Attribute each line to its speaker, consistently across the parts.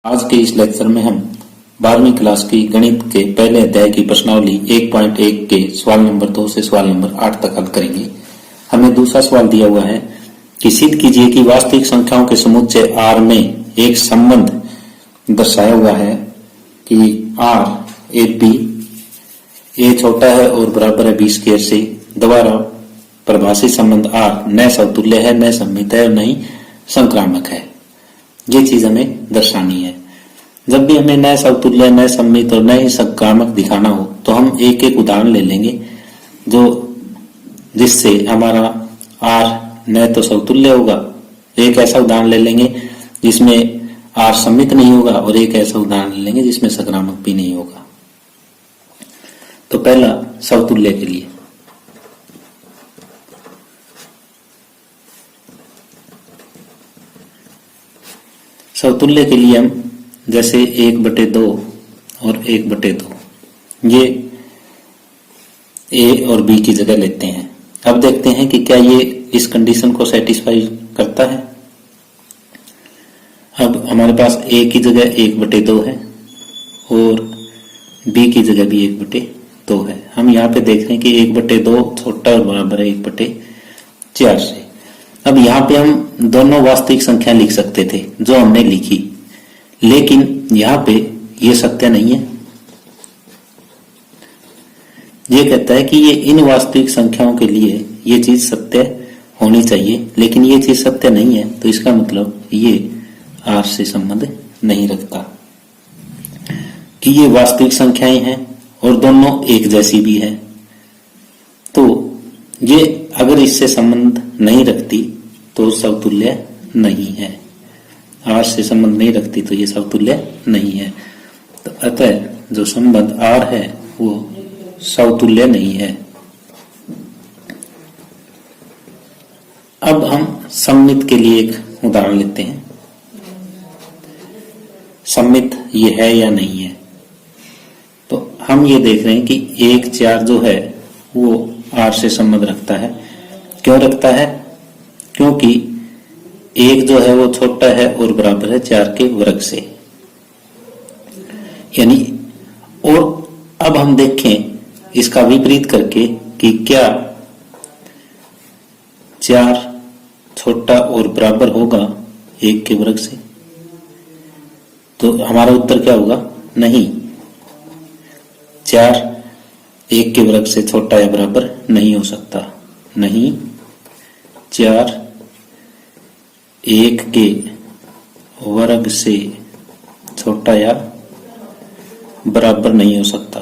Speaker 1: आज के इस लेक्चर में हम 12वीं क्लास की गणित के पहले अध्याय की प्रश्नावली 1.1 के सवाल नंबर 2 से सवाल नंबर 8 तक हल करेंगे। हमें दूसरा सवाल दिया हुआ है कि सिद्ध कीजिए कि वास्तविक संख्याओं के समुच्चय R में एक संबंध दर्शाया हुआ है कि R AP A छोटा है और बराबर है B स्क्वायर से द्वारा परिभाषित संबंध R न समतुल्य है, न सममित है और न ही संक्रामक है। ये चीज हमें दर्शानी है। जब भी हमें न समतुल्य, न सममित और न ही संक्रामक दिखाना हो तो हम एक एक उदाहरण ले लेंगे जो जिससे हमारा R न तो समतुल्य होगा, एक ऐसा उदाहरण ले लेंगे जिसमें R सममित नहीं होगा और एक ऐसा उदाहरण ले लेंगे जिसमें संक्रामक भी नहीं होगा। तो पहला समतुल्य के लिए समतुल्य के लिए हम जैसे 1/2 और 1/2 ये A और B की जगह लेते हैं। अब देखते हैं कि क्या ये इस कंडीशन को सेटिस्फाई करता है। अब हमारे पास A की जगह 1/2 है और B की जगह भी 1/2 है। हम यहाँ पे देख रहे हैं कि 1/2 छोटा और बराबर है 1/4 से। अब यहाँ पे हम दोनों वास्तविक संख्या लिख सकते थे जो हमने लिखी, लेकिन यहाँ पे ये सत्य नहीं है। ये कहता है कि ये इन वास्तविक संख्याओं के लिए ये चीज सत्य होनी चाहिए, लेकिन ये चीज सत्य नहीं है। तो इसका मतलब ये R से संबंध नहीं रखता कि ये वास्तविक संख्याएं हैं और दोनों एक जैसी भी है। तो ये अगर इससे संबंध नहीं रखती तो समतुल्य नहीं है। R से संबंध नहीं रखती तो ये समतुल्य नहीं है। तो अतः जो संबंध R है वो समतुल्य नहीं है। अब हम सममित के लिए एक उदाहरण लेते हैं। सममित ये है या नहीं है। तो हम ये देख रहे हैं कि 1/4 जो है वो R से संबंध रखता है। क्यों रखता है? क्योंकि 1 जो है वो छोटा है और बराबर है 4 के वर्ग से। यानी और अब हम देखें इसका विपरीत करके कि क्या 4 छोटा और बराबर होगा 1 के वर्ग से। तो हमारा उत्तर क्या होगा? नहीं, 4 1 के वर्ग से छोटा या बराबर नहीं हो सकता। नहीं, 4 1 के वर्ग से छोटा या बराबर नहीं हो सकता।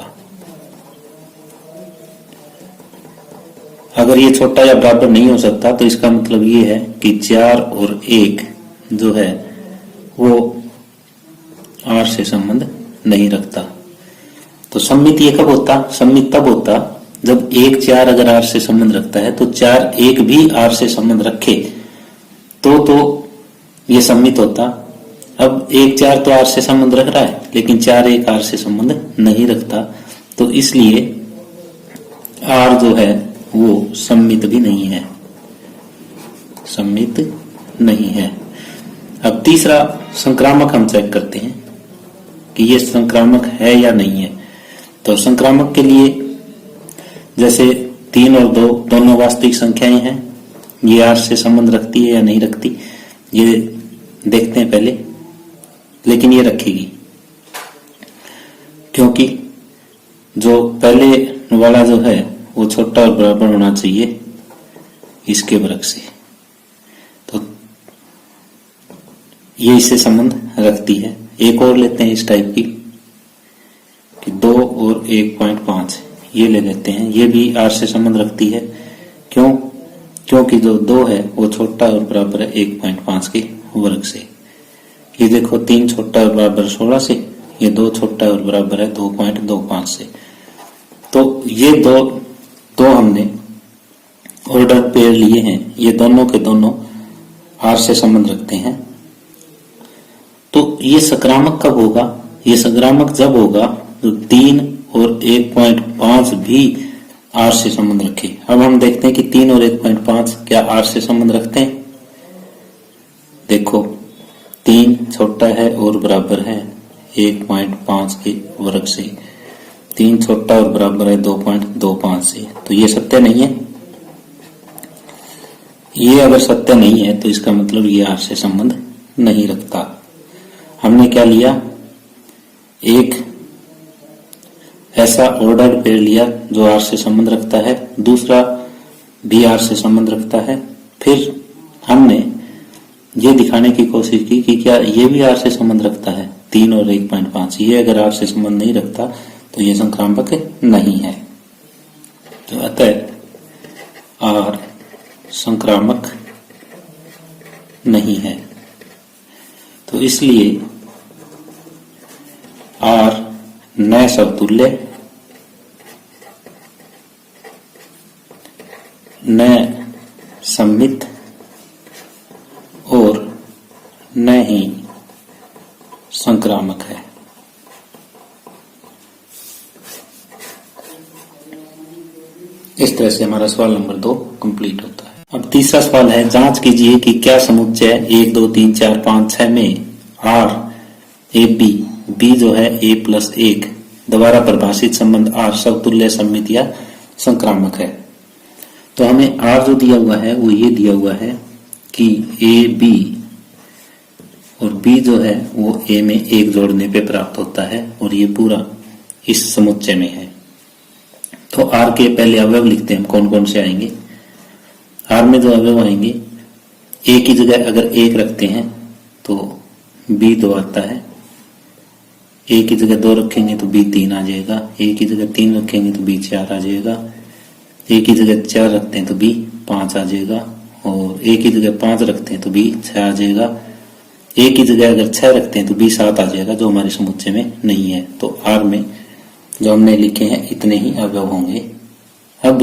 Speaker 1: अगर ये छोटा या बराबर नहीं हो सकता तो इसका मतलब ये है कि 4 और 1 जो है वो R से संबंध नहीं रखता। तो सममित ये कब होता? सममित तब होता जब 1/4 अगर R से संबंध रखता है तो 4/1 भी R से संबंध रखे तो ये सममित होता। अब 1/4 तो R से संबंध रख रहा है, लेकिन 4/1 R से संबंध नहीं रखता। तो इसलिए R जो है वो सममित भी नहीं है, सममित नहीं है। अब तीसरा संक्रामक हम चेक करते हैं कि ये संक्रामक है या नहीं है। तो संक्रामक के लिए जैसे 3 और 2 दोनों वास्तविक संख्याएं हैं, ये R से संबंध रखती है या नहीं रखती ये देखते हैं पहले। लेकिन ये रखेगी क्योंकि जो पहले वाला जो है वो छोटा और बराबर होना चाहिए इसके वर्ग से। तो ये इससे संबंध रखती है। एक और लेते हैं इस टाइप की कि 2 और 1.5 ये ले लेते हैं। ये भी R से संबंध रखती है। क्यों? क्योंकि जो 2 है वो छोटा और बराबर है 1.5 के वर्ग से। ये देखो 3 छोटा और बराबर 16 से, ये 2 छोटा और बराबर है 2.25 से। तो ये दो हमने ऑर्डर पेयर लिए हैं, ये दोनों के दोनों R से संबंध रखते हैं। तो ये संक्रामक कब होगा? ये संक्रामक जब होगा तो 3 और 1.5 भी R से संबंध रखे। अब हम देखते हैं कि 3 और 1.5 क्या R से संबंध रखते हैं। देखो 3 छोटा है और बराबर है 1.5 के वर्ग से, 3 छोटा और बराबर है 2.25 से, तो ये सत्य नहीं है। ये अगर सत्य नहीं है तो इसका मतलब ये आर से संबंध नहीं रखता। हमने क्या लिया, एक ऐसा ऑर्डर्ड पेड़ लिया जो आर से संबंध रखता है, दूसरा भी आर से संबंध रखता है। फिर हमने ये दिखाने की कोशिश की कि क्या ये भी आर से संबंध रखता है, 3 और 1.5। ये अगर आर से संबंध नहीं रखता तो ये संक्रामक नहीं है। तो अतः आर संक्रामक नहीं है। तो इसलिए आर न समतुल्य, न सममित और न ही संक्रामक है। इस तरह से हमारा सवाल नंबर 2 कंप्लीट होता है। अब तीसरा सवाल है, जांच कीजिए कि क्या समुच्चय 1 2 3 4 5 6 में आर ए बी जो है a+1 द्वारा परिभाषित संबंध आर समतुल्य, सममित या संक्रामक है। तो हमें आर जो दिया हुआ है वो ये दिया हुआ है कि ए बी और बी जो है वो ए में 1 जोड़ने पे प्राप्त होता है और ये पूरा इस समुच्चय में है। तो आर के पहले अवयव लिखते हैं हम, कौन कौन से आएंगे। आर में जो अवयव आएंगे, ए की जगह अगर 1 रखते हैं तो बी 2 आता है, ए की जगह 2 रखेंगे तो बी 3 आ जाएगा, ए की जगह 3 रखेंगे तो बी 4 आ जाएगा, ए की जगह 4 रखते हैं तो बी 5 आ जाएगा, और ए की जगह 5 रखते हैं तो बी 6 आ जाएगा, ए की जगह अगर 6 रखते हैं तो बी 7 आ जाएगा, जो हमारे समुच्चय में नहीं है। तो आर में जो हमने लिखे हैं इतने ही अवयव होंगे। अब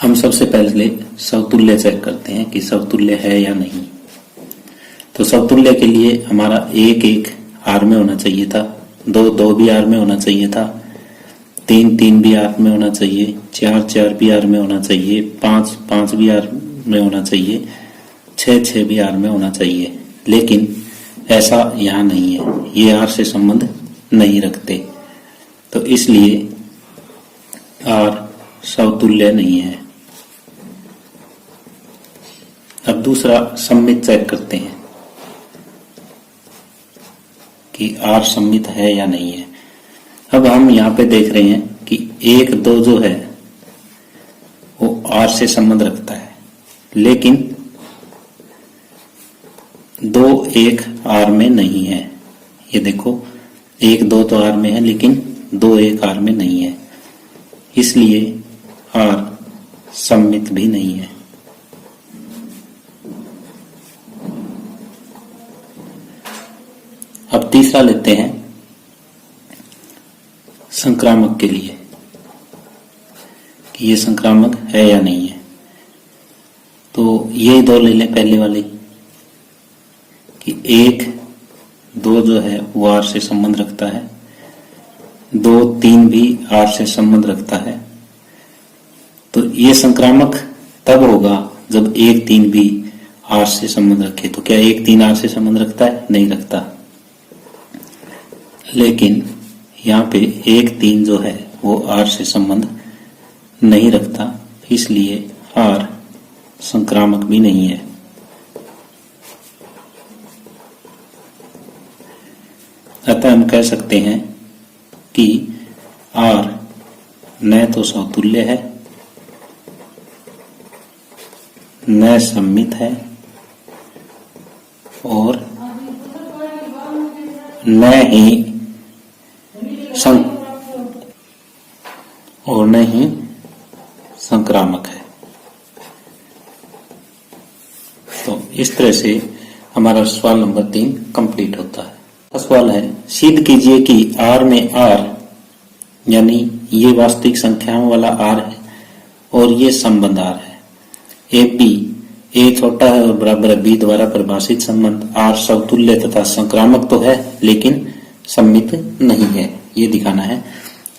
Speaker 1: हम सबसे पहले समतुल्य चेक करते हैं कि समतुल्य है या नहीं। तो समतुल्य के लिए हमारा 1 1 आर में होना चाहिए था, 2 2 भी आर में होना चाहिए था, 3 3 भी आर में होना चाहिए, 4 4 भी आर में होना चाहिए, 5 5 भी आर में होना चाहिए, 6 6 भी आर में होना चाहिए। लेकिन ऐसा यहाँ नहीं है, ये आर से संबंध नहीं रखते, तो इसलिए आर समतुल्य नहीं है। अब दूसरा सममित चेक करते हैं कि आर सममित है या नहीं है। अब हम यहाँ पे देख रहे हैं कि 1 2 जो है वो आर से संबंध रखता है, लेकिन 2 1 आर में नहीं है। ये देखो 1 2 तो आर में है लेकिन 2 1 आर में नहीं है, इसलिए आर सममित भी नहीं है। अब तीसरा लेते हैं संक्रामक के लिए कि ये संक्रामक है या नहीं है। तो ये 2 ले लें, पहले वाले कि 1 2 जो है वो आर से संबंध रखता है, 2 3 भी आर से संबंध रखता है। तो ये संक्रामक तब होगा जब 1 3 भी आर से संबंध रखे। तो क्या 1 3 आर से संबंध रखता है? नहीं रखता। लेकिन यहाँ पे 1 3 जो है वो आर से संबंध नहीं रखता, इसलिए आर संक्रामक भी नहीं है। अतः हम कह सकते हैं कि आर न तो समतुल्य है, न सममित है, और न ही संक्रामक है। तो इस तरह से हमारा सवाल नंबर 3 कंप्लीट होता है। सवाल है, सिद्ध कीजिए कि आर में आर यानी ये वास्तविक संख्याओं वाला आर है और ये संबंध आर है। ए बी, ए छोटा है और बराबर है बी द्वारा परिभाषित संबंध आर समतुल्य तथा संक्रामक तो है लेकिन सममित नहीं है, ये दिखाना है।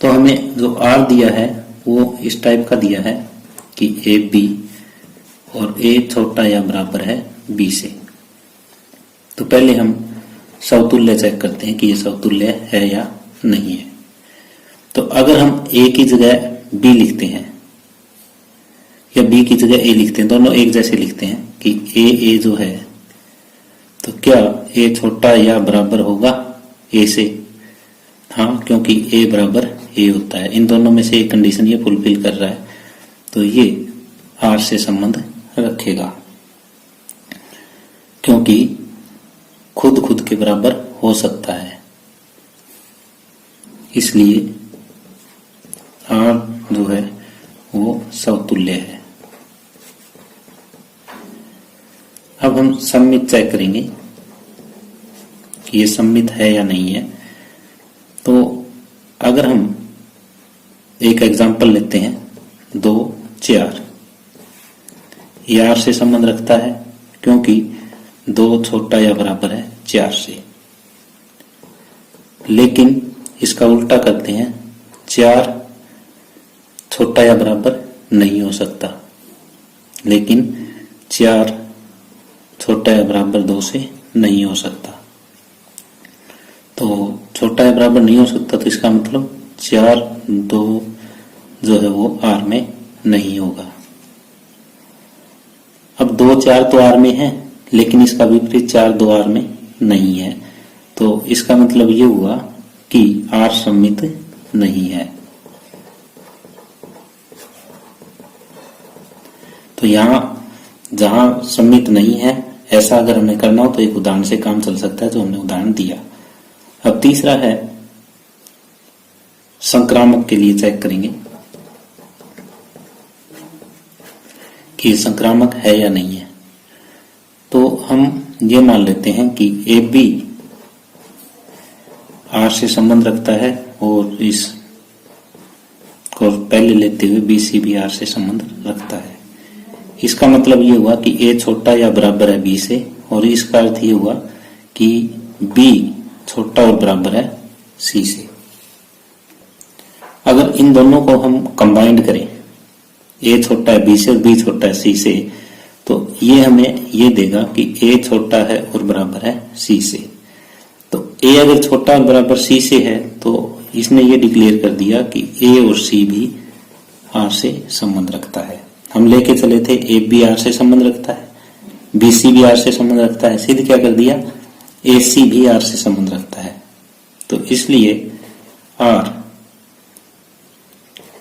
Speaker 1: तो हमें जो आर दिया है वो इस टाइप का दिया है कि ए बी और ए छोटा या बराबर है बी से। तो पहले हम समतुल्य चेक करते हैं कि ये समतुल्य है या नहीं है। तो अगर हम a की जगह b लिखते हैं या b की जगह a लिखते हैं, दोनों एक जैसे लिखते हैं कि a जो है, तो क्या a छोटा या बराबर होगा a से? हाँ, क्योंकि a बराबर a होता है। इन दोनों में से एक कंडीशन ये फुलफिल कर रहा है, तो ये r से संबंध रखेगा, क्योंकि खुद के बराबर हो सकता है, इसलिए r जो है वो समतुल्य है। अब हम सममित चेक करेंगे कि ये सममित है या नहीं है। तो अगर हम एक एग्जांपल लेते हैं, 2 4, ये r से संबंध रखता है क्योंकि 2 छोटा या बराबर है 4 से। लेकिन इसका उल्टा करते हैं, 4 छोटा या बराबर नहीं हो सकता, लेकिन 4 छोटा या बराबर 2 से नहीं हो सकता। तो छोटा या बराबर नहीं हो सकता, तो इसका मतलब 4 2 जो है वो r में नहीं होगा। अब 2 4 तो r में है, लेकिन इसका विपरीत 4 2 r में नहीं है, तो इसका मतलब ये हुआ कि r सममित नहीं है। तो यहां जहां सममित नहीं है, ऐसा अगर हमें करना हो तो एक उदाहरण से काम चल सकता है, जो हमने उदाहरण दिया। अब तीसरा है संक्रामक के लिए चेक करेंगे कि संक्रामक है या नहीं है। तो हम ये मान लेते हैं कि ए बी आर से संबंध रखता है, और इस को पहले लेते हुए बी सी भी आर से संबंध रखता है। इसका मतलब ये हुआ कि ए छोटा या बराबर है बी से, और इसका अर्थ ये हुआ कि बी छोटा और बराबर है सी से। अगर इन दोनों को हम कंबाइंड करें, ए छोटा है बी से और बी छोटा है सी से, तो ये हमें ये देगा कि ए छोटा है और बराबर है सी से। तो ए अगर छोटा और बराबर सी से है, तो इसने ये डिक्लेयर कर दिया कि ए और सी भी आर से संबंध रखता है। हम लेके चले थे ए बी आर से संबंध रखता है, बी सी भी आर से संबंध रखता है, सिद्ध क्या कर दिया, ए सी भी आर से संबंध रखता है। तो इसलिए आर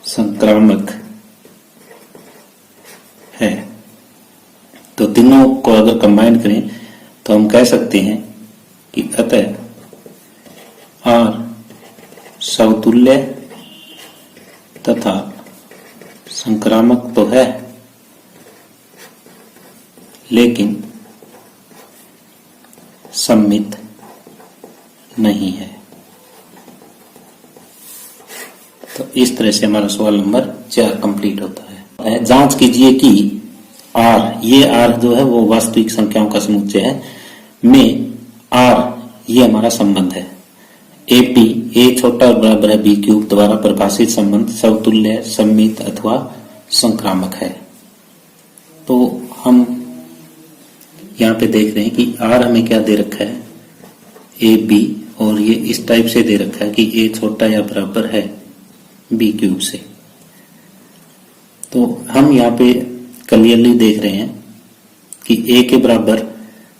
Speaker 1: संक्रामक है। तो तीनों को अगर कंबाइन करें तो हम कह सकते हैं कि अतः आर समतुल्य तथा संक्रामक तो है, लेकिन सममित नहीं है। तो इस तरह से हमारा सवाल नंबर 4 कंप्लीट होता है। जांच कीजिए कि आर, ये आर जो है वो वास्तविक संख्याओं का समुच्चय है, में आर ये हमारा संबंध है। ए पी, ए छोटा और बराबर है बी क्यूब द्वारा परिभाषित संबंध समतुल्य, सममित अथवा संक्रामक है। तो हम यहाँ पे देख रहे हैं कि आर हमें क्या दे रखा है, ए बी, और ये इस टाइप से दे रखा है कि ए छोटा या बराबर है बी क्यूब से। तो हम यहाँ पे क्लियरली देख रहे हैं कि ए के बराबर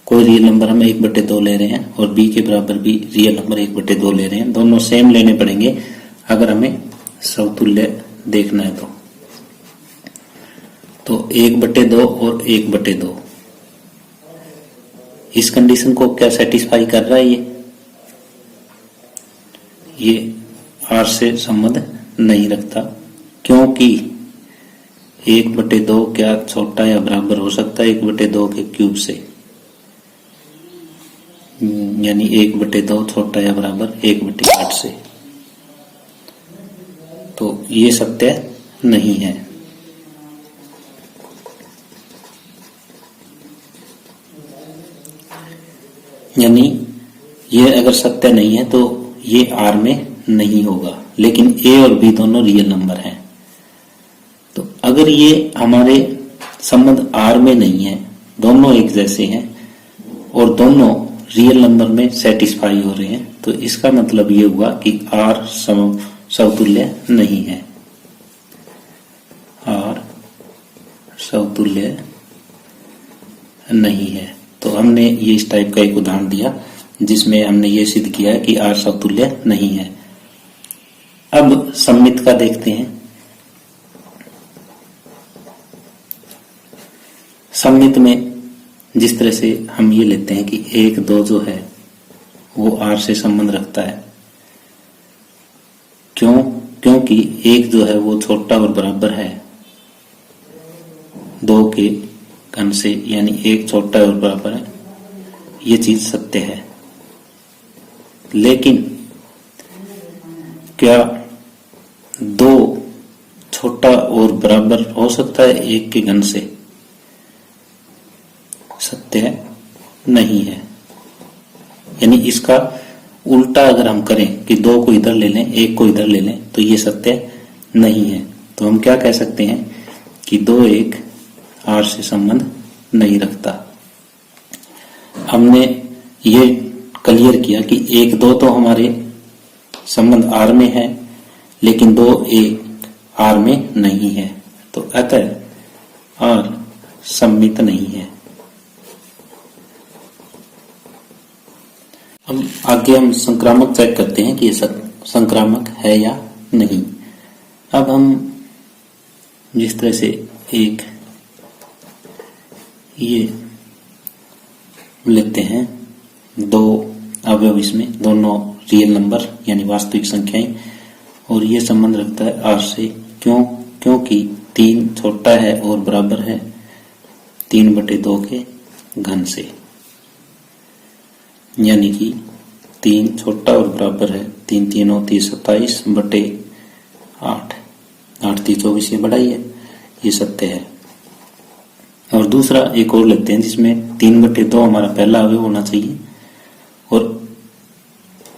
Speaker 1: कोई रियल नंबर हम 1/2 ले रहे हैं, और बी के बराबर भी रियल नंबर 1/2 ले रहे हैं। दोनों सेम लेने पड़ेंगे अगर हमें समतुल्य देखना है। तो 1/2 और 1/2 इस कंडीशन को क्या सेटिस्फाई कर रहा है? ये आर से संबंध नहीं रखता, क्योंकि 1/2 क्या छोटा या बराबर हो सकता है 1/2 के क्यूब से, यानी 1/2 छोटा या बराबर 1/8 से। तो ये सत्य नहीं है। यानी ये अगर सत्य नहीं है तो ये आर में नहीं होगा, लेकिन ए और बी दोनों रियल नंबर हैं। तो अगर ये हमारे संबंध आर में नहीं है, दोनों एक जैसे हैं और दोनों रियल नंबर में सेटिस्फाई हो रहे हैं, तो इसका मतलब ये हुआ कि आर समतुल्य नहीं है, आर समतुल्य नहीं है। तो हमने ये इस टाइप का एक उदाहरण दिया जिसमें हमने ये सिद्ध किया कि आर समतुल्य नहीं है। अब सममित का देखते हैं। सममित में जिस तरह से हम ये लेते हैं कि 1 2 जो है वो आर से संबंध रखता है, क्योंकि 1 जो है वो छोटा और बराबर है 2 के घन से, यानी 1 छोटा और बराबर है, ये चीज सत्य है। लेकिन क्या 2 छोटा और बराबर हो सकता है 1 के घन से? सत्य नहीं है। यानी इसका उल्टा अगर हम करें कि 2 को इधर ले लें 1 को इधर ले लें तो ये सत्य नहीं है। तो हम क्या कह सकते हैं कि 2 1 आर से संबंध नहीं रखता। हमने ये क्लियर किया कि 1 2 तो हमारे संबंध आर में है, लेकिन 2 1 आर में नहीं है, तो अतः आर सममित नहीं है। अब आगे हम संक्रामक चेक करते हैं कि ये संक्रामक है या नहीं। अब हम जिस तरह से एक ये लेते हैं 2 अवयव, इसमें दोनों रियल नंबर यानी वास्तविक संख्याएं, और ये संबंध रखता है आर से। क्योंकि 3 छोटा है और बराबर है 3/2 के घन से, यानी कि 3 छोटा और बराबर है 3 3 27/8, 8 3 24, ये बड़ा ही है, ये सत्य है। और दूसरा एक और लेते हैं जिसमें 3/2 हमारा पहला अवयव होना चाहिए, और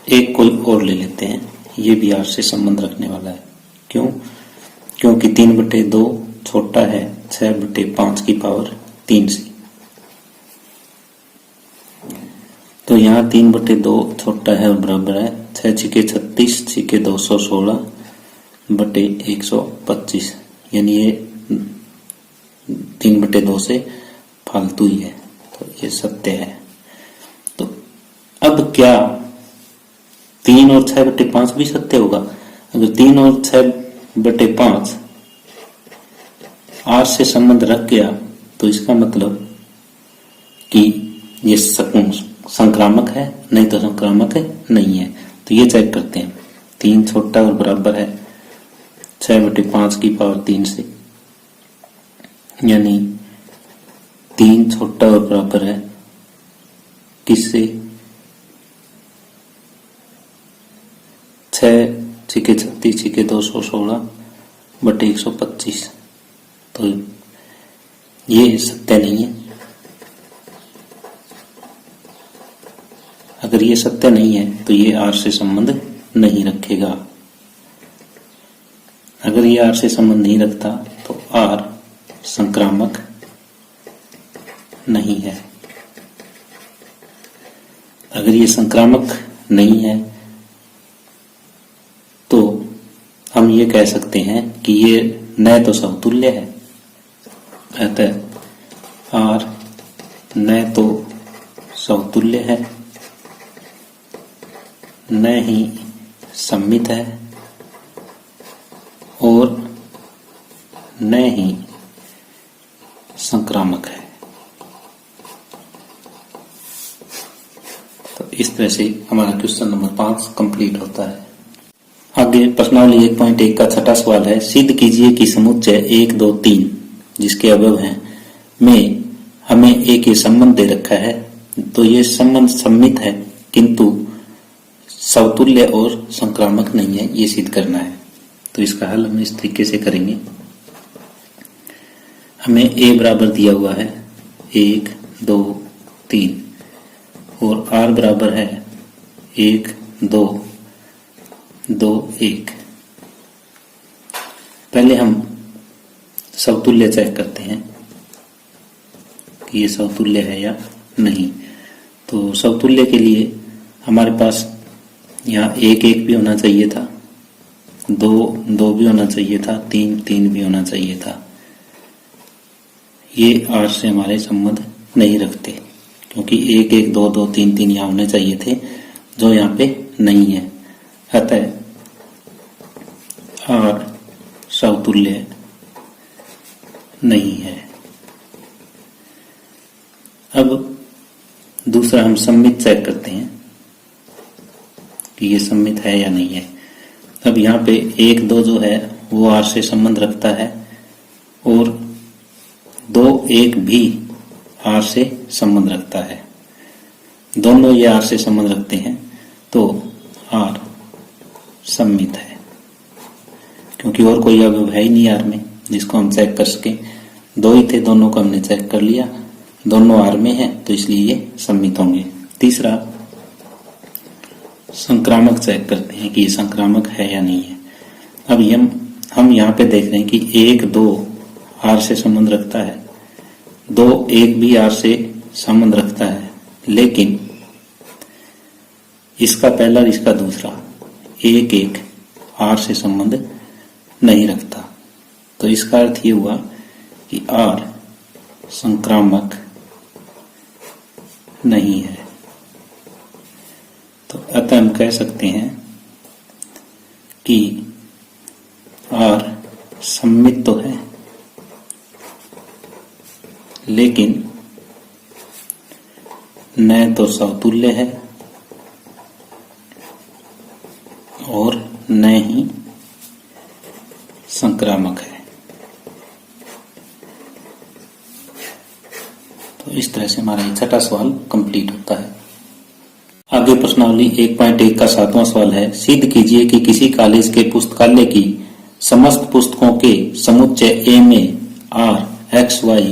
Speaker 1: एक कोई और ले लेते हैं, ये भी आर से संबंध रखने वाला है। क्योंकि 3/2 छोटा है 6/5 की पावर 3 से। तो यहाँ 3/2 छोटा है और बराबर है 6 6 36 6 216/125, यानी ये 3/2 से फालतू ही है, तो ये सत्य है। तो अब क्या 3 और 6/5 भी सत्य होगा? अगर 3 और 6/5 आर से संबंध रख गया तो इसका मतलब कि ये संक्रामक है, नहीं तो संक्रामक नहीं है। तो ये चेक करते हैं। 3 छोटा और बराबर है 6/5 की पावर 3 से, यानी 3 छोटा और बराबर है किससे? 6 6 36 6 216/125। तो ये सत्य नहीं है। अगर ये सत्य नहीं है तो ये आर से संबंध नहीं रखेगा। अगर ये आर से संबंध नहीं रखता तो आर संक्रामक नहीं है। अगर ये संक्रामक नहीं है तो हम ये कह सकते हैं कि ये न तो समतुल्य है, अतः आर न तो समतुल्य है, न ही सममित है, और न ही संक्रामक है। तो इस तरह से हमारा क्वेश्चन नंबर 5 कंप्लीट होता है। आगे प्रश्नावली 1.1 का छठा सवाल है, सिद्ध कीजिए कि समुच्चय 1 2 3 जिसके अवयव हैं में हमें एक ये संबंध दे रखा है, तो ये संबंध सममित है किंतु समतुल्य और संक्रामक नहीं है, ये सिद्ध करना है। तो इसका हल हम इस तरीके से करेंगे। हमें a बराबर दिया हुआ है 1 2 3 और r बराबर है 1 2 2 1। पहले हम समतुल्य चेक करते हैं कि ये समतुल्य है या नहीं। तो समतुल्य के लिए हमारे पास यहाँ 1 1 भी होना चाहिए था, 2 2 भी होना चाहिए था, 3 3 भी होना चाहिए था। ये R से हमारे संबंध नहीं रखते, क्योंकि 1 1 2 2 3 3 यहाँ होने चाहिए थे, जो यहाँ पे नहीं है। अतः R समतुल्य नहीं है। अब दूसरा हम सममित चेक करते हैं कि ये सममित है या नहीं है। अब यहाँ पे 1 2 जो है वो R से संबंध रखता है और 2 1 भी R से संबंध रखता है, दोनों ये R से संबंध रखते हैं, तो R सममित है, क्योंकि और कोई अवयव है ही नहीं R में जिसको हम चेक कर सके। 2 ही थे, दोनों को हमने चेक कर लिया, दोनों R में है, तो इसलिए ये सममित होंगे। तीसरा संक्रामक चेक करते हैं कि ये संक्रामक है या नहीं है। अब हम यहाँ पे देख रहे हैं कि 1 2 R से संबंध रखता है, 2 1 भी R से संबंध रखता है, लेकिन इसका पहला और इसका दूसरा 1 1 R से संबंध नहीं रखता। तो इसका अर्थ ये हुआ कि R संक्रामक नहीं है। तो अतः हम कह सकते हैं कि R सममित तो है, लेकिन न तो समतुल्य है और न ही संक्रामक है। तो इस तरह से हमारा ये छठा सवाल कंप्लीट होता है। आगे प्रश्नावली 1.1 का 7वां सवाल है, सिद्ध कीजिए कि किसी कॉलेज के पुस्तकालय की समस्त पुस्तकों के समुच्चय A में R X Y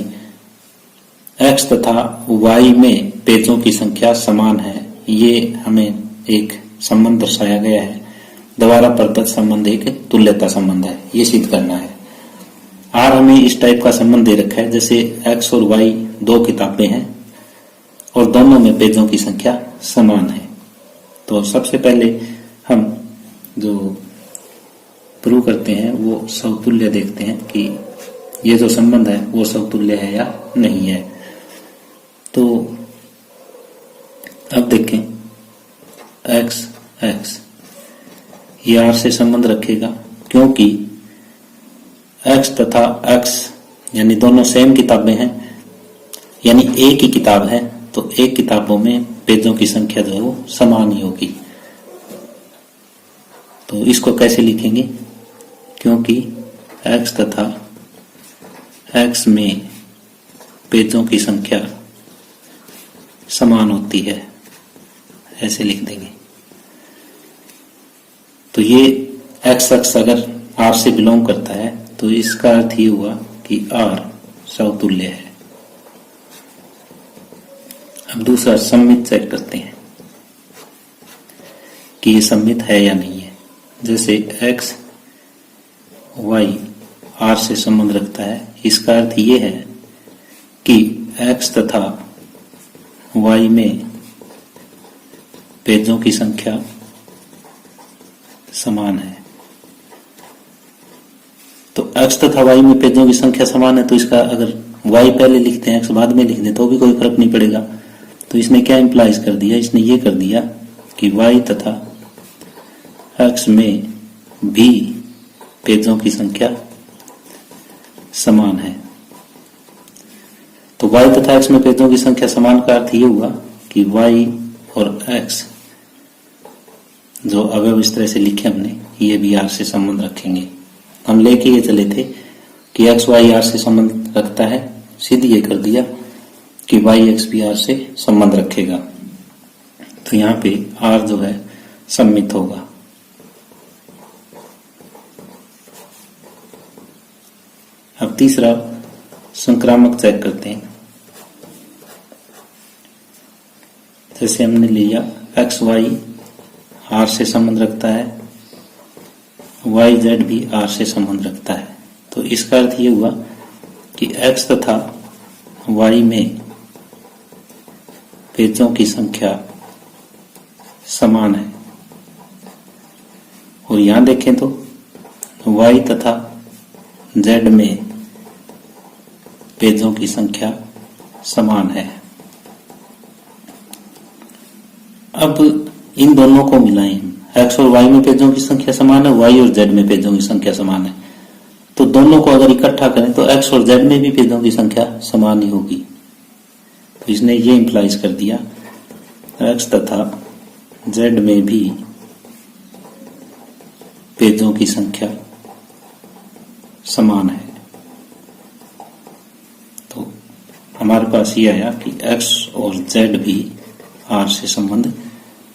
Speaker 1: X तथा Y में पेजों की संख्या समान है। ये हमें एक संबंध दर्शाया गया है। द्वारा प्रदत्त संबंध एक तुल्यता संबंध है, ये सिद्ध करना है। R हमें इस टाइप का संबंध दे रखा है जैसे X और Y 2 किताबें हैं और दोनों में पेजों की संख्या समान है। तो सबसे पहले हम जो प्रूव करते हैं वो समतुल्य देखते हैं कि ये जो संबंध है वो समतुल्य है या नहीं है। तो अब देखें X X ये R से संबंध रखेगा, क्योंकि X तथा X यानी दोनों सेम किताबें हैं, यानी एक ही किताब है, तो एक किताबों में पेजों की संख्या जो है वो समान ही होगी। तो इसको कैसे लिखेंगे, क्योंकि X तथा X में पेजों की संख्या समान होती है, ऐसे लिख देंगे। तो ये X X अगर R से बिलोंग करता है तो इसका अर्थ ये हुआ कि R समतुल्य है। अब दूसरा सममित चेक करते हैं कि ये सममित है या नहीं है। जैसे X Y R से संबंध रखता है, इसका अर्थ ये है कि X तथा Y में पेजों की संख्या समान है। तो X तथा Y में पेजों की संख्या समान है, तो इसका अगर Y पहले लिखते हैं X बाद में लिख दें तो भी कोई फर्क नहीं पड़ेगा। तो इसने क्या इंप्लाइज कर दिया, इसने ये कर दिया कि Y तथा X में भी पेजों की संख्या समान है। तो Y तथा X में पेजों की संख्या समान का अर्थ ये हुआ कि Y और X जो अवयव इस तरह से लिखे हमने, ये भी R से संबंध रखेंगे। हम लेके ये चले थे कि X Y R से संबंध रखता है, सिद्ध ये कर दिया कि Y X भी R से संबंध रखेगा। तो यहाँ पे R जो है सममित होगा। अब तीसरा संक्रामक चेक करते हैं। जैसे हमने लिया X Y R से संबंध रखता है, Y Z भी R से संबंध रखता है। तो इसका अर्थ ये हुआ कि X तथा Y में पेजों की संख्या समान है। और यहां देखें तो y तथा z में पेजों की संख्या समान है। अब इन दोनों को मिलाएं, x और y में पेजों की संख्या समान है, y और z में पेजों की संख्या समान है, तो दोनों को अगर इकट्ठा करें तो x और z में भी पेजों की संख्या समान ही होगी। तो इसने ये इंप्लाइज कर दिया x तथा z में भी पेजों की संख्या समान है। तो हमारे पास ये आया कि x और z भी r से संबंध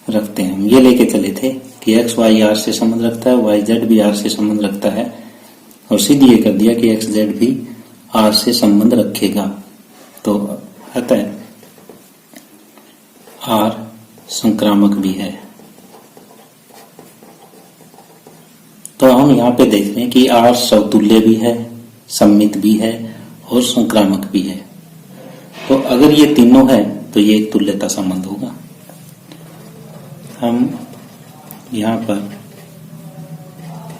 Speaker 1: रखते हैं। हम ये लेके चले थे कि x y r से संबंध रखता है, y z भी r से संबंध रखता है, और सीधे ये कर दिया कि x z भी r से संबंध रखेगा। तो अतः r संक्रामक भी है। तो हम यहाँ पे देख रहे हैं कि r समतुल्य भी है, सममित भी है और संक्रामक भी है। तो अगर ये तीनों है तो ये एक तुल्यता संबंध होगा। हम यहाँ पर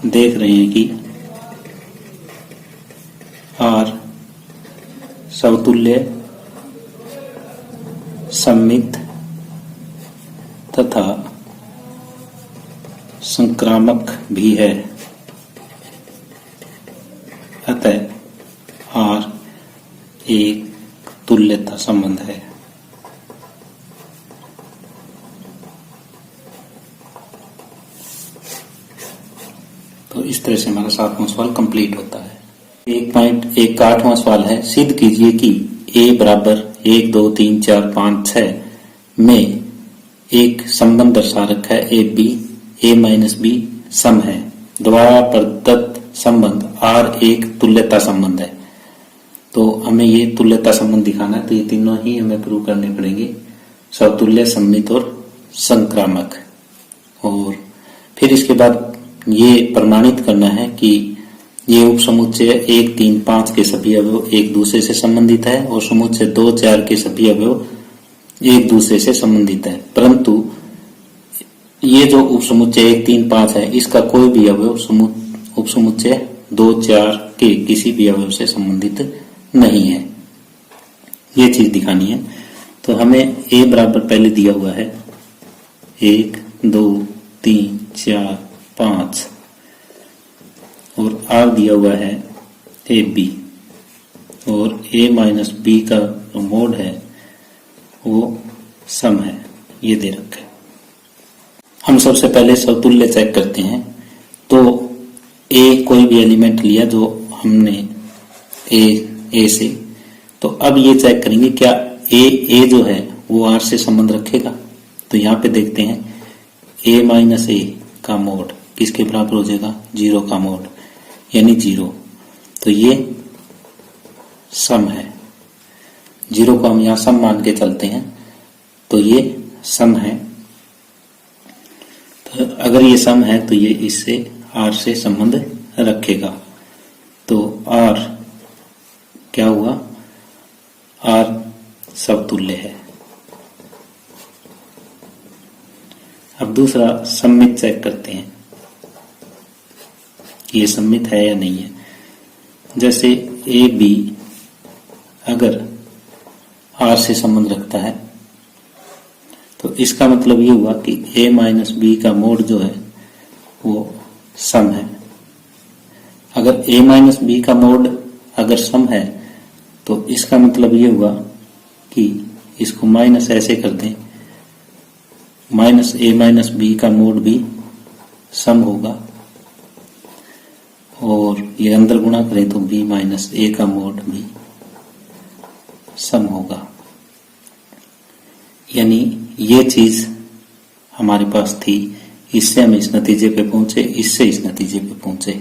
Speaker 1: देख रहे हैं कि r समतुल्य, सममित तथा संक्रामक भी है। अतः r एक तुल्यता संबंध है। तो इस तरह से हमारा 7वां सवाल कंप्लीट होता है। 1.18वां सवाल है, सिद्ध कीजिए कि a बराबर 1 2 3 4 5 6 में एक संबंध दर्शा रखा है A B a minus B सम है। द्वारा प्रदत्त संबंध R एक तुल्यता संबंध है। तो हमें ये तुल्यता संबंध दिखाना है, तो ये तीनों ही हमें प्रूव करने पड़ेंगे, समतुल्य, सममित और संक्रामक। और फिर इसके बाद ये प्रमाणित करना है कि ये उपसमुच्चय 1 3 5 के सभी अवयव एक दूसरे से संबंधित है और समुच्चय 2 4 के सभी अवयव एक दूसरे से संबंधित है, परंतु ये जो उपसमुच्चय 1 3 5 है इसका कोई भी अवयव उपसमुच्चय 2 4 के किसी भी अवयव से संबंधित नहीं है। ये चीज दिखानी है। तो हमें a बराबर पहले दिया हुआ है 1 2 3 4 5 और r दिया हुआ है ए बी, और a माइनस बी का जो मोड है वो सम है, ये दे रखा है। हम सबसे पहले समतुल्य चेक करते हैं। तो a कोई भी एलिमेंट लिया जो हमने a से, तो अब ये चेक करेंगे क्या a जो है वो r से संबंध रखेगा। तो यहाँ पे देखते हैं a माइनस a का मोड किसके बराबर हो जाएगा, 0 का मोड, यानी 0। तो ये सम है, 0 को हम यहाँ सम मान के चलते हैं, तो ये सम है। तो अगर ये सम है तो ये इससे r से संबंध रखेगा। तो r क्या हुआ, r समतुल्य है। अब दूसरा सममित चेक करते हैं, ये सममित है या नहीं है। जैसे ए बी अगर r से संबंध रखता है तो इसका मतलब ये हुआ कि a माइनस बी का मोड जो है वो सम है। अगर a माइनस बी का मोड अगर सम है तो इसका मतलब ये हुआ कि इसको माइनस ऐसे कर दें, माइनस a माइनस बी का मोड भी सम होगा, और ये अंदर गुणा करें तो b माइनस a का मोड भी सम होगा। यानी ये चीज हमारे पास थी, इससे हम इस नतीजे पे पहुंचे, इससे इस नतीजे पे पहुंचे।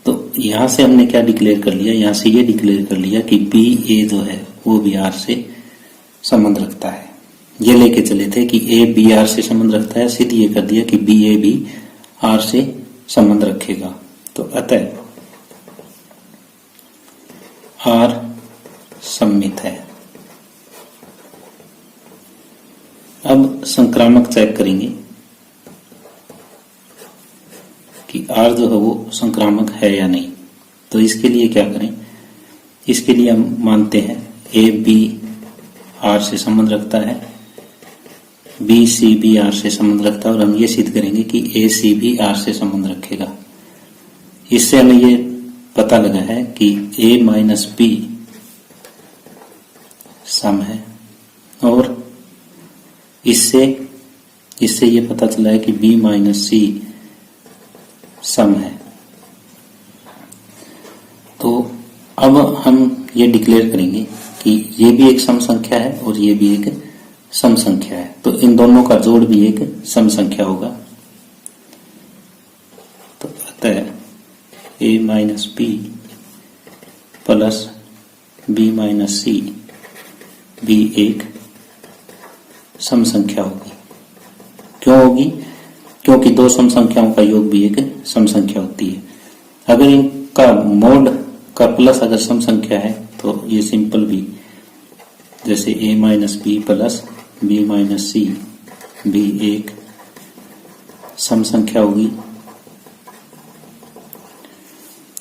Speaker 1: तो यहां से हमने क्या डिक्लेयर कर लिया, यहां से ये डिक्लेयर कर लिया कि बी ए जो है वो भी आर से संबंध रखता है। ये लेके चले थे कि ए बी आर से संबंध रखता है, सीधे ये कर दिया कि बी ए भी आर से संबंध रखेगा। तो अतः आर सममित है। संक्रामक चेक करेंगे कि R जो है वो संक्रामक है या नहीं। तो इसके लिए क्या करें, इसके लिए हम मानते हैं ए बी R से संबंध रखता है, बी सी भी R से संबंध रखता है, और हम ये सिद्ध करेंगे कि ए सी भी R से संबंध रखेगा। इससे हमें ये पता लगा है कि ए माइनस बी सम है, और इससे ये पता चला है कि बी माइनस सी सम है। तो अब हम ये डिक्लेयर करेंगे कि ये भी एक सम संख्या है और ये भी एक सम संख्या है, तो इन दोनों का जोड़ भी एक सम संख्या होगा। तो अतः a minus b plus b minus c भी एक सम संख्या होगी। क्यों होगी? क्योंकि दो सम संख्याओं का योग भी एक सम संख्या होती है। अगर इनका मोड का प्लस अगर सम संख्या है तो ये सिंपल भी, जैसे a minus b plus b minus c भी एक सम संख्या होगी।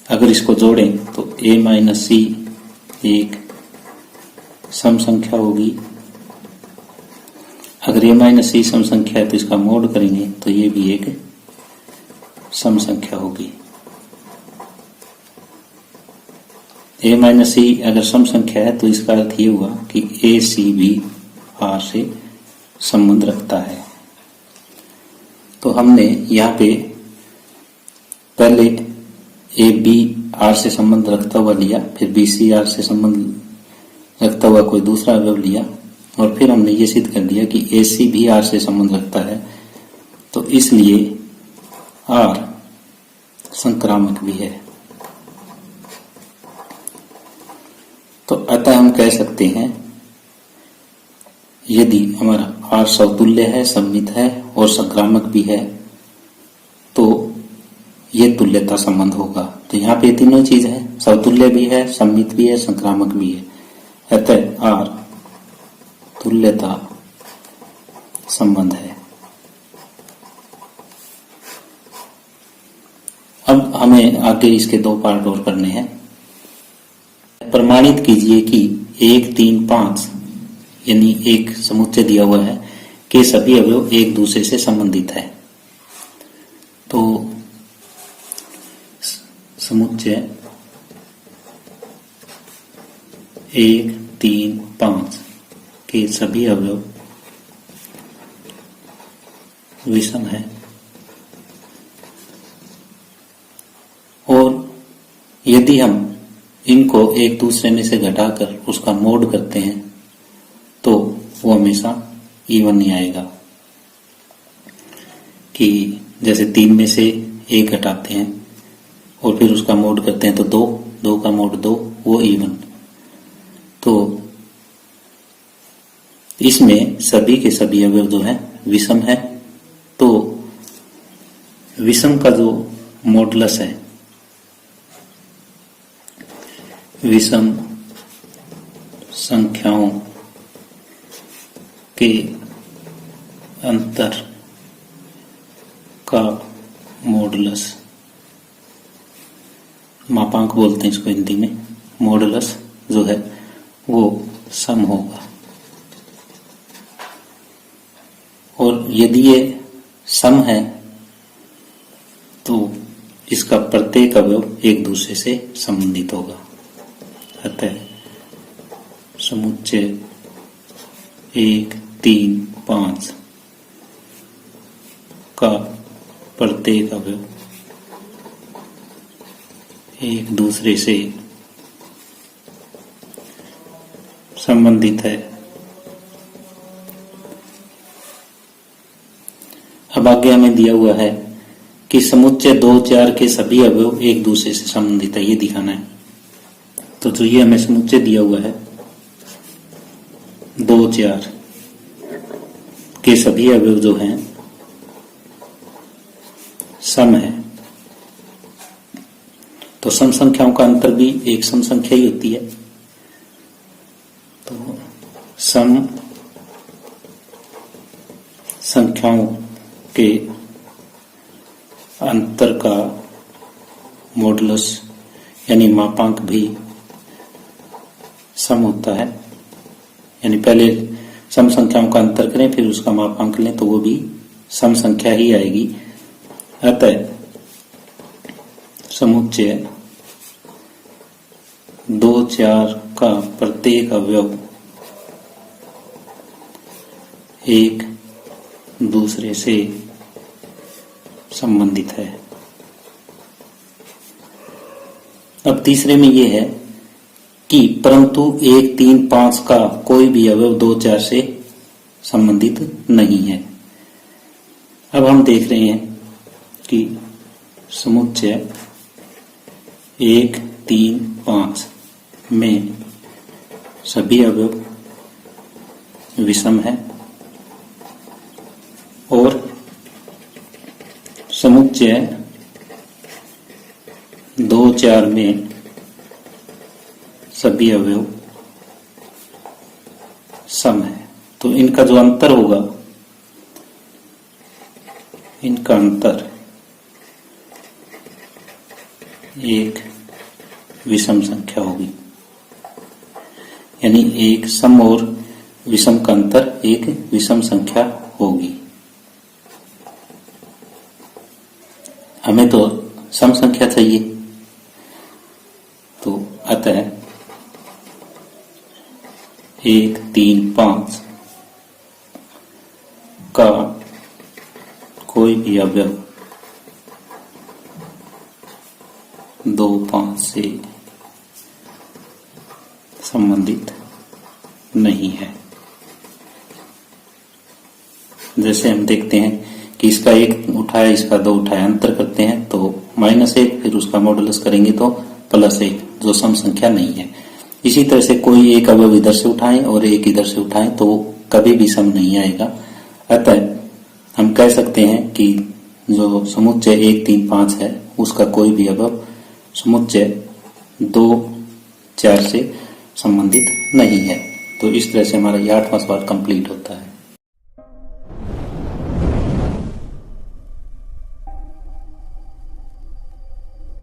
Speaker 1: अगर इसको जोड़ें तो ए माइनस सी एक सम संख्या होगी। अगर ए माइनस सी सम संख्या है तो इसका मोड करेंगे तो ये भी एक सम संख्या होगी। ए माइनस सी अगर सम संख्या है तो इसका अर्थ ये हुआ कि ए सी भी आर से संबंध रखता है। तो हमने यहाँ पे पहले ए बी आर से संबंध रखता हुआ लिया, फिर बी सी आर से संबंध रखता हुआ कोई दूसरा अवयव लिया, और फिर हमने ये सिद्ध कर दिया कि ए सी भी आर से संबंध रखता है, तो इसलिए आर संक्रामक भी है। तो अतः हम कह सकते हैं यदि हमारा आर समतुल्य है, सममित है और संक्रामक भी है तो ये तुल्यता संबंध होगा। तो यहाँ पे तीनों चीज है, समतुल्य भी है, सममित भी है, संक्रामक भी है। अतः आर तुल्यता संबंध है। अब हमें आगे इसके दो पार्ट और करने हैं। प्रमाणित कीजिए कि 1, 3, 5 यानी एक समुच्चय दिया हुआ है कि सभी अवयव एक दूसरे से संबंधित है। तो समुच्चय 1, 3, 5 के सभी अवयव विषम है, और यदि हम इनको एक दूसरे में से घटाकर उसका मोड करते हैं तो वो हमेशा इवन नहीं आएगा। कि जैसे 3 में से 1 घटाते हैं और फिर उसका मोड करते हैं तो 2 का मोड 2, वो इवन। तो इसमें सभी के सभी अवयव जो है विषम है। तो विषम का जो मॉडुलस है, विषम संख्याओं के अंतर का मॉडुलस, मापांक बोलते हैं इसको हिंदी में, मॉडुलस जो है वो सम होगा। और यदि ये सम है तो इसका प्रत्येक अवयव एक दूसरे से संबंधित होगा। अतः समुच्चय 1, 3, 5 का प्रत्येक अवयव एक दूसरे से संबंधित है। अब आगे हमें दिया हुआ है कि समुच्चय 2, 4 के सभी अवयव एक दूसरे से संबंधित है, ये दिखाना है। तो जो ये हमें समुच्चय दिया हुआ है 2, 4 के सभी अवयव जो हैं सम है, तो सम संख्याओं का अंतर भी एक सम संख्या ही होती है। तो सम संख्याओं के अंतर का मॉडुलस यानी मापांक भी सम होता है। यानी पहले सम संख्याओं का अंतर करें फिर उसका मापांक लें तो वो भी सम संख्या ही आएगी। अतः समुच्चय 2, 4 का प्रत्येक अवयव एक दूसरे से संबंधित है। अब तीसरे में यह है कि परंतु 1, 3, 5 का कोई भी अवयव 2, 4 से संबंधित नहीं है। अब हम देख रहे हैं कि समुच्चय 1, 3, 5 में सभी अवयव विषम है और समुच्चय 2, 4 में सभी अवयव सम है। तो इनका जो अंतर होगा, इनका अंतर एक विषम संख्या होगी। यानी एक सम और विषम का अंतर एक विषम संख्या होगी। हमें तो सम संख्या चाहिए, तो अतः 1, 3, 5 का कोई भी अवयव 2, 5 से संबंधित नहीं है। जैसे हम देखते हैं कि इसका 1 उठाया, इसका 2 उठाया, अंतर करते हैं तो -1, फिर उसका मॉडुलस करेंगे तो +1, जो सम संख्या नहीं है। इसी तरह से कोई एक अवयव इधर से उठाएं और एक इधर से उठाएं तो कभी भी सम नहीं आएगा। अतः हम कह सकते हैं कि जो समुच्चय 1, 3, 5 है उसका कोई भी अवयव समुच्चय 2, 4 से संबंधित नहीं है। तो इस तरह से हमारा ये 8वां सवाल कंप्लीट होता है।